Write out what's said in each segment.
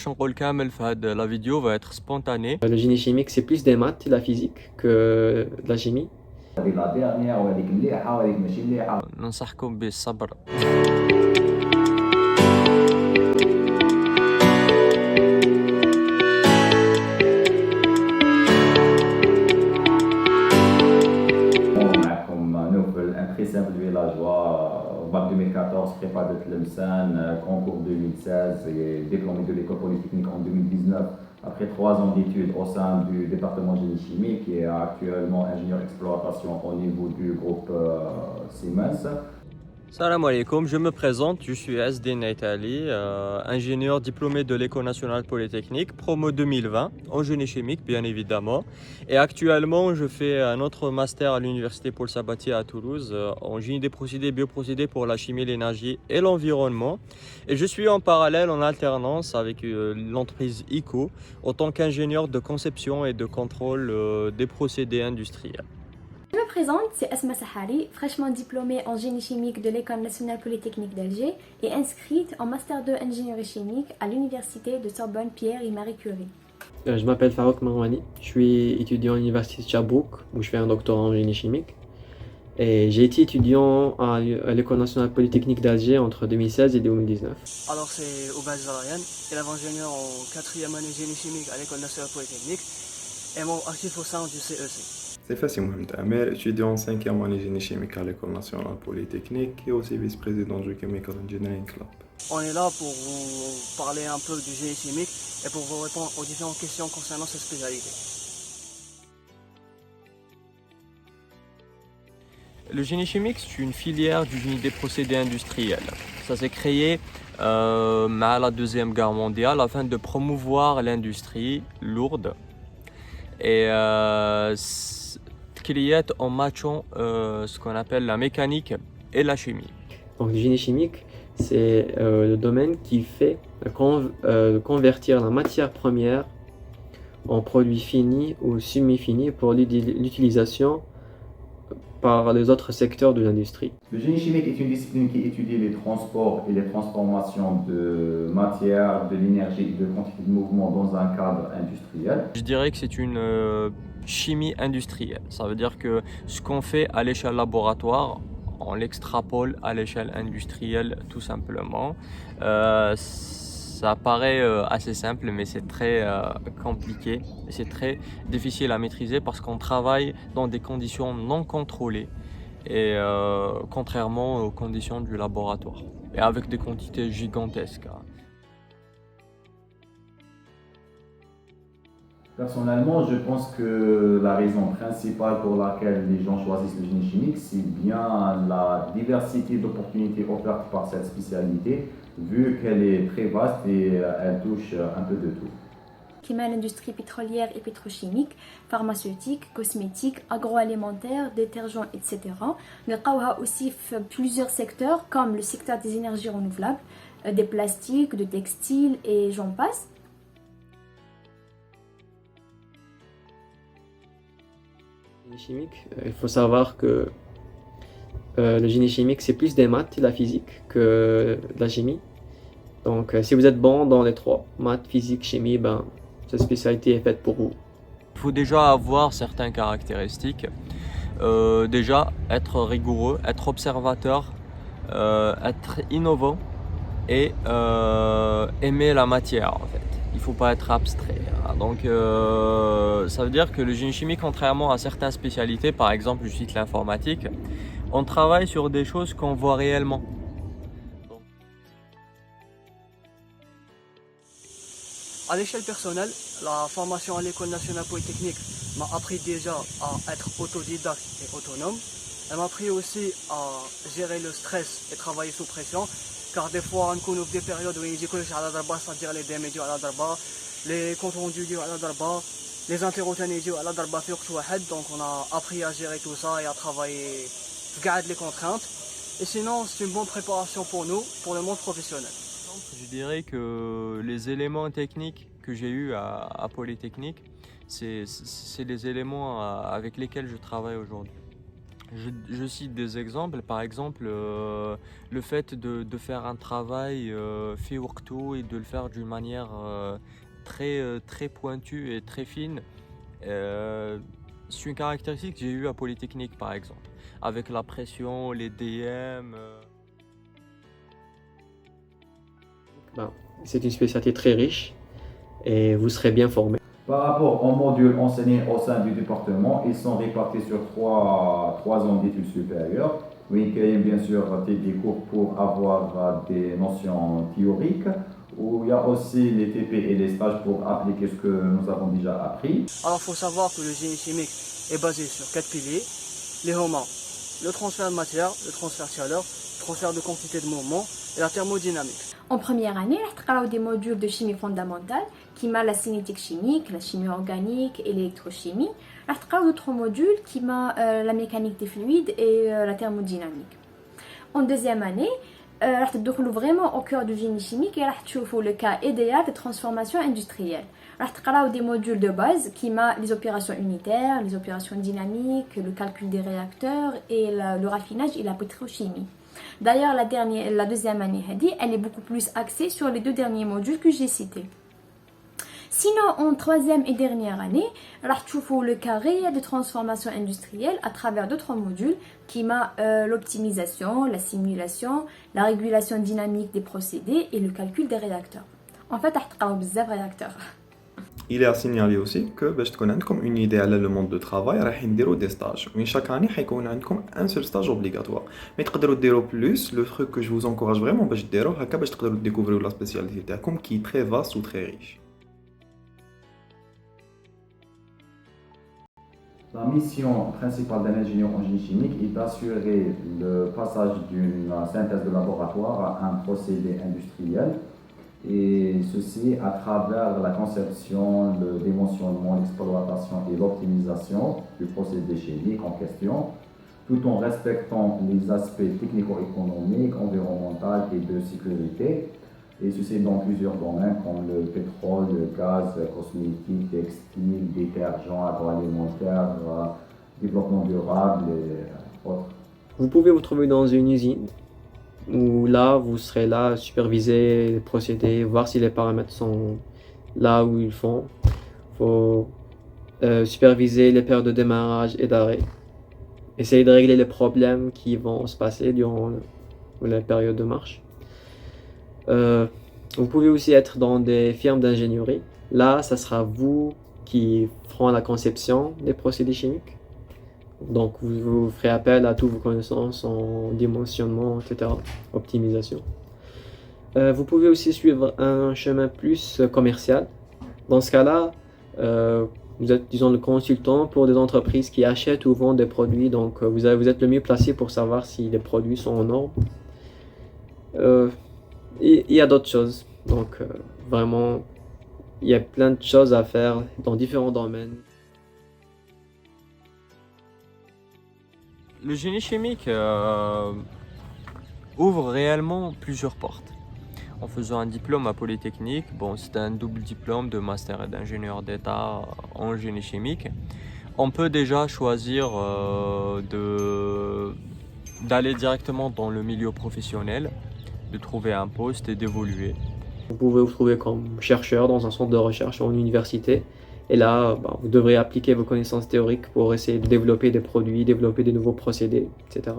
نقول كامل في هاد la vidéo va être spontanée. Le génie chimique, c'est plus des maths et de la physique que de la chimie. هذه لا ديرنيير وهذيك مليحه وهذيك ماشي مليحه. ننصحكم بالصبر. معكم نوفل ان تري سامبل فيلاجوا باك 2014 prépa de Tlemcen, concours 2016 et diplômé de l'école polytechnique en 2019 après 3 ans d'études au sein du département de génie chimique et actuellement ingénieur exploitation au niveau du groupe Siemens. Salam alaikum, je me présente, je suis SD Naitali, ingénieur diplômé de l'École nationale polytechnique, promo 2020, en génie chimique bien évidemment. Et actuellement, je fais un autre master à l'université Paul Sabatier à Toulouse, en génie des procédés bioprocédés pour la chimie, l'énergie et l'environnement. Et je suis en parallèle, en alternance avec l'entreprise ICO, en tant qu'ingénieur de conception et de contrôle des procédés industriels. Je me présente, c'est Asma Sahari, fraîchement diplômée en génie chimique de l'École nationale polytechnique d'Alger et inscrite en master 2 ingénierie chimique à l'université de Sorbonne Pierre et Marie Curie. Je m'appelle Farouk Marwani, je suis étudiant à l'université de Sherbrooke où je fais un doctorat en génie chimique. Et j'ai été étudiant à l'École nationale polytechnique d'Alger entre 2016 et 2019. Alors c'est Oubaz Zarayan, élève ingénieur en 4e année génie chimique à l'École nationale polytechnique et membre actif au sein du CEC. C'est facile, Mohamed Amer, étudiant en 5e année génie chimique à l'École nationale polytechnique et aussi vice-président du Chemical Engineering Club. On est là pour vous parler un peu du génie chimique et pour vous répondre aux différentes questions concernant cette spécialité. Le génie chimique, c'est une filière du génie des procédés industriels. Ça s'est créé à la Deuxième Guerre mondiale afin de promouvoir l'industrie lourde et cliente en matchant ce qu'on appelle la mécanique et la chimie. Donc le génie chimique, c'est le domaine qui fait convertir la matière première en produit fini ou semi-fini pour l'utilisation par les autres secteurs de l'industrie. Le génie chimique est une discipline qui étudie les transports et les transformations de matière, de l'énergie et de quantité de mouvement dans un cadre industriel. Je dirais que c'est une chimie industrielle. Ça veut dire que ce qu'on fait à l'échelle laboratoire, on l'extrapole à l'échelle industrielle tout simplement. Ça paraît assez simple, mais c'est très compliqué et c'est très difficile à maîtriser parce qu'on travaille dans des conditions non contrôlées et contrairement aux conditions du laboratoire et avec des quantités gigantesques. Personnellement, je pense que la raison principale pour laquelle les gens choisissent le génie chimique, c'est bien la diversité d'opportunités offertes par cette spécialité, vu qu'elle est très vaste et elle touche un peu de tout. Qui met l'industrie pétrolière et pétrochimique, pharmaceutique, cosmétique, agroalimentaire, détergents, etc. On a aussi plusieurs secteurs comme le secteur des énergies renouvelables, des plastiques, de textiles et j'en passe. Génie chimique, il faut savoir que le génie chimique, c'est plus des maths et de la physique que de la chimie. Donc si vous êtes bon dans les trois, maths, physique, chimie, cette spécialité est faite pour vous. Il faut déjà avoir certaines caractéristiques. Déjà, être rigoureux, être observateur, être innovant et aimer la matière en fait. Il ne faut pas être abstrait. Donc ça veut dire que le génie chimique, contrairement à certaines spécialités, par exemple je cite l'informatique, on travaille sur des choses qu'on voit réellement. À l'échelle personnelle, la formation à l'École nationale polytechnique m'a appris déjà à être autodidacte et autonome. Elle m'a appris aussi à gérer le stress et travailler sous pression. Car des fois, on connaît des périodes où il dit que c'est-à-dire les DM à la darba, les comptes rendus à la darba, les interrogations à la darba, donc on a appris à gérer tout ça et à travailler, garder les contraintes. Et sinon, c'est une bonne préparation pour nous, pour le monde professionnel. Je dirais que les éléments techniques que j'ai eus à Polytechnique, c'est les éléments avec lesquels je travaille aujourd'hui. Je cite des exemples, par exemple le fait de faire un travail fait work-to et de le faire d'une manière très pointue et très fine. Euh, c'est une caractéristique que j'ai eue à Polytechnique par exemple, avec la pression, les DM. Ben, c'est une spécialité très riche et vous serez bien formé. Par rapport aux modules enseignés au sein du département, ils sont répartis sur trois ans d'études supérieures. Oui, il y a bien sûr des cours pour avoir des notions théoriques, où il y a aussi les TP et les stages pour appliquer ce que nous avons déjà appris. Alors il faut savoir que le génie chimique est basé sur 4 piliers. Les homins, le transfert de matière, le transfert de chaleur, le transfert de quantité de mouvement et la thermodynamique. En première année, on a des modules de chimie fondamentale qui m'a la cinétique chimique, la chimie organique et l'électrochimie. On a d'autres modules qui m'a la mécanique des fluides et la thermodynamique. En deuxième année, on va vraiment au cœur du génie chimique et on va le cas idéal de transformation industrielle. On a des modules de base qui m'a les opérations unitaires, les opérations dynamiques, le calcul des réacteurs et le raffinage et la pétrochimie. D'ailleurs, la deuxième année, elle est beaucoup plus axée sur les deux derniers modules que j'ai cités. Sinon, en troisième et dernière année, on trouve le cas réel de transformation industrielle à travers d'autres modules qui m'a l'optimisation, la simulation, la régulation dynamique des procédés et le calcul des réacteurs. En fait, on a beaucoup de réacteurs. Il est à signaler aussi que باش تكون عندكم une idée على le monde de travail راح نديروا des stages. وين chaque année حيكون عندكم un seul stage obligatoire. Mais تقدروا ديروا plus, le truc que je vous encourage vraiment باش ديروه هكا باش تقدروا découvrir la spécialité تاعكم qui est très vaste ou très riche. La mission principale d'un ingénieur en génie chimique est d'assurer le passage d'une synthèse de laboratoire à un procédé industriel, et ceci à travers la conception, le dimensionnement, l'exploitation et l'optimisation du procédé chimique en question, tout en respectant les aspects technico-économiques, environnementaux et de sécurité. Et ceci dans plusieurs domaines comme le pétrole, le gaz, cosmétique, textile, détergents, agroalimentaire, développement durable et autres. Vous pouvez vous trouver dans une usine où là, vous serez là à superviser les procédés, voir si les paramètres sont là où ils font. Il faut superviser les périodes de démarrage et d'arrêt. Essayer de régler les problèmes qui vont se passer durant la période de marche. Vous pouvez aussi être dans des firmes d'ingénierie. Là, ça sera vous qui ferez la conception des procédés chimiques. Donc, vous ferez appel à toutes vos connaissances en dimensionnement, etc., optimisation. Vous pouvez aussi suivre un chemin plus commercial. Dans ce cas-là, vous êtes, disons, le consultant pour des entreprises qui achètent ou vendent des produits. Donc, vous êtes le mieux placé pour savoir si les produits sont en normes. Il y a d'autres choses. Donc, vraiment, il y a plein de choses à faire dans différents domaines. Le génie chimique ouvre réellement plusieurs portes. En faisant un diplôme à Polytechnique, bon, c'est un double diplôme de master et d'ingénieur d'État en génie chimique. On peut déjà choisir d'aller directement dans le milieu professionnel, de trouver un poste et d'évoluer. Vous pouvez vous trouver comme chercheur dans un centre de recherche ou en université. Et là, vous devrez appliquer vos connaissances théoriques pour essayer de développer des produits, développer des nouveaux procédés, etc.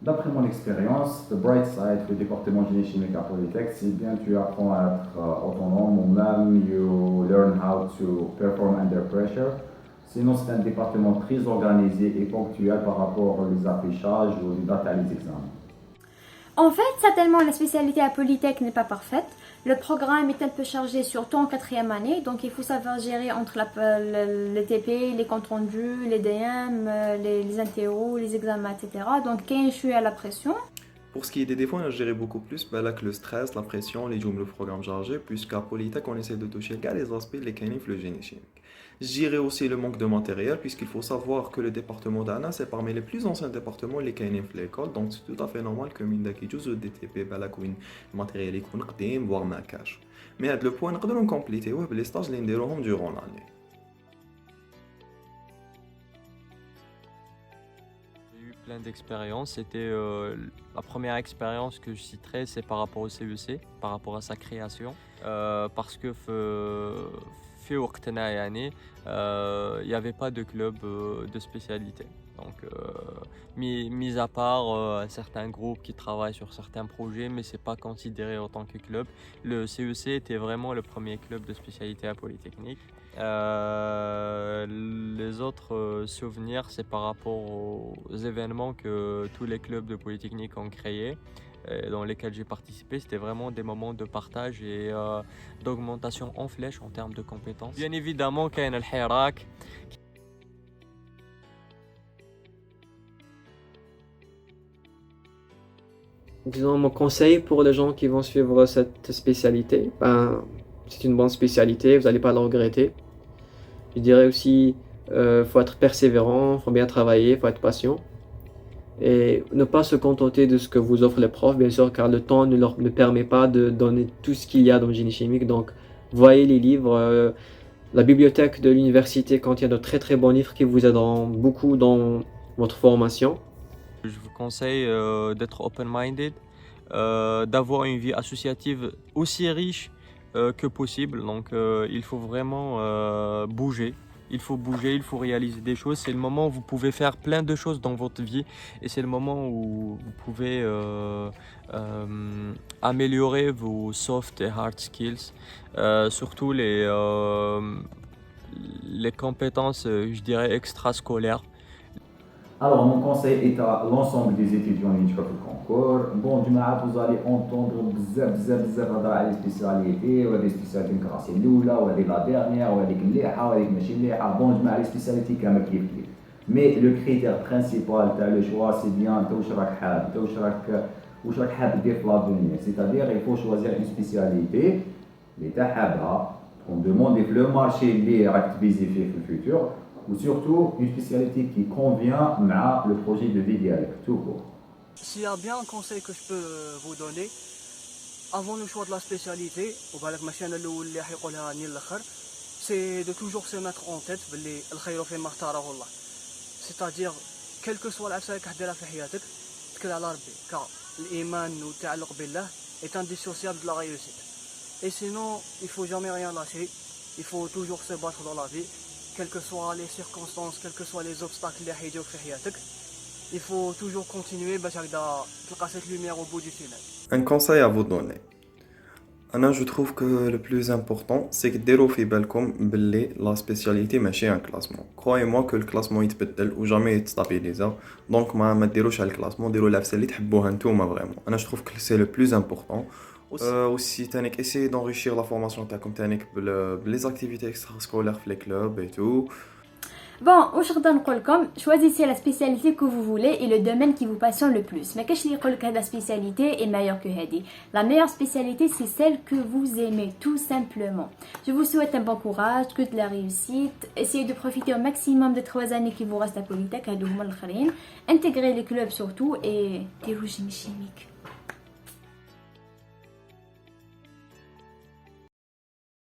D'après mon expérience, the bright side du département génie chimique à Polytech, c'est bien tu apprends à être autonome ou même you learn how to perform under pressure. Sinon, c'est un département très organisé et ponctuel par rapport aux affichages ou les dates à les examens. En fait, certainement, la spécialité à Polytech n'est pas parfaite. Le programme est un peu chargé, surtout en quatrième année, donc il faut savoir gérer entre les TP, les comptes rendus, les DM, les interros, les examens, etc. Donc, quand je suis à la pression. Pour ce qui est des défauts, on a géré beaucoup plus que le stress, la pression, les jumelles, le programme chargé, puisqu'à Polytech, on essaie de toucher les aspects les canifs, le génie chimique. Je dirais aussi le manque de matériel, puisqu'il faut savoir que le département d'Anna, c'est parmi les plus anciens départements les canifs de l'école, donc c'est tout à fait normal que mine qui joue au DTP, le matériel est connu, voire ma cache. Mais à le point, on peut compléter les stages durant l'année. Plein d'expériences. C'était la première expérience que je citerai, c'est par rapport au CEC, par rapport à sa création. Parce que في وقتنا يعني il n'y avait pas de club de spécialité. Donc, mis à part certains groupes qui travaillent sur certains projets, mais c'est pas considéré en tant que club. Le CEC était vraiment le premier club de spécialité à Polytechnique. Les autres souvenirs, c'est par rapport aux événements que tous les clubs de Polytechnique ont créés, dans lesquels j'ai participé. C'était vraiment des moments de partage et d'augmentation en flèche en termes de compétences. Bien évidemment, كاين الحراك. Disons, mon conseil pour les gens qui vont suivre cette spécialité, c'est une bonne spécialité, vous n'allez pas la regretter. Je dirais aussi, faut être persévérant, faut bien travailler, faut être patient. Et ne pas se contenter de ce que vous offrent les profs, bien sûr, car le temps ne permet pas de donner tout ce qu'il y a dans le génie chimique. Donc, voyez les livres. La bibliothèque de l'université contient de très très bons livres qui vous aideront beaucoup dans votre formation. Je vous conseille d'être open-minded, d'avoir une vie associative aussi riche que possible. Donc il faut vraiment bouger. Il faut bouger, il faut réaliser des choses. C'est le moment où vous pouvez faire plein de choses dans votre vie et c'est le moment où vous pouvez améliorer vos soft et hard skills, surtout les compétences, je dirais, extrascolaires. Alors, mon conseil est à l'ensemble des étudiants qui font le concours. Bon, du mal, vous allez entendre des spécialités, ou des spécialités grâce l'oula, ou la dernière, ou des mliha, ou des machines mliha. Bon, du mal, les spécialités comme kif. Mais le critère principal de le choix, c'est bien l'avenir. C'est-à-dire, il faut choisir une spécialité, on demande le marché qui est visé dans le futur. Ou surtout une spécialité qui convient à le projet de vie tout court. S'il y a bien un conseil que je peux vous donner, avant le choix de la spécialité, c'est de toujours se mettre en tête c'est-à-dire, quel que soit l'affaire que tu as fait dans ta vie, تكل على ربي car l'إيمان والتعلق بالله est indissociable de la réussite. Et sinon, il faut jamais rien lâcher, il faut toujours se battre dans la vie. Quelles que soient les circonstances, quels que soient les obstacles اللي حيجيوك في حياتك, il faut toujours continuer باش هكذا تلقى cette lumière au bout du tunnel. Un conseil à vous donner. Anna, je trouve que le plus important, c'est que ديروا في بالكم باللي la spécialité ماشي un classement. Croyez-moi que le classement يتبدل ou jamais يتستابيليزا. Donc ما ديروش على الكلاسمون، ديروا العفسه اللي تحبوها نتوما vraiment. Anna, je trouve que c'est le plus important. Aussi تانيك essayez d'enrichir la formation تاعكم تانيك les activités extrascolaires في les clubs et tout. Bon, choisissez la spécialité que vous voulez et le domaine qui vous passionne le plus. Mais qu'est-ce que la spécialité est meilleure que Hadi? La meilleure spécialité, c'est celle que vous aimez, tout simplement. Je vous souhaite un bon courage, que de la réussite. Essayez de profiter au maximum des 3 années qui vous restent à Polytech, intégrez les clubs surtout et des génie chimique.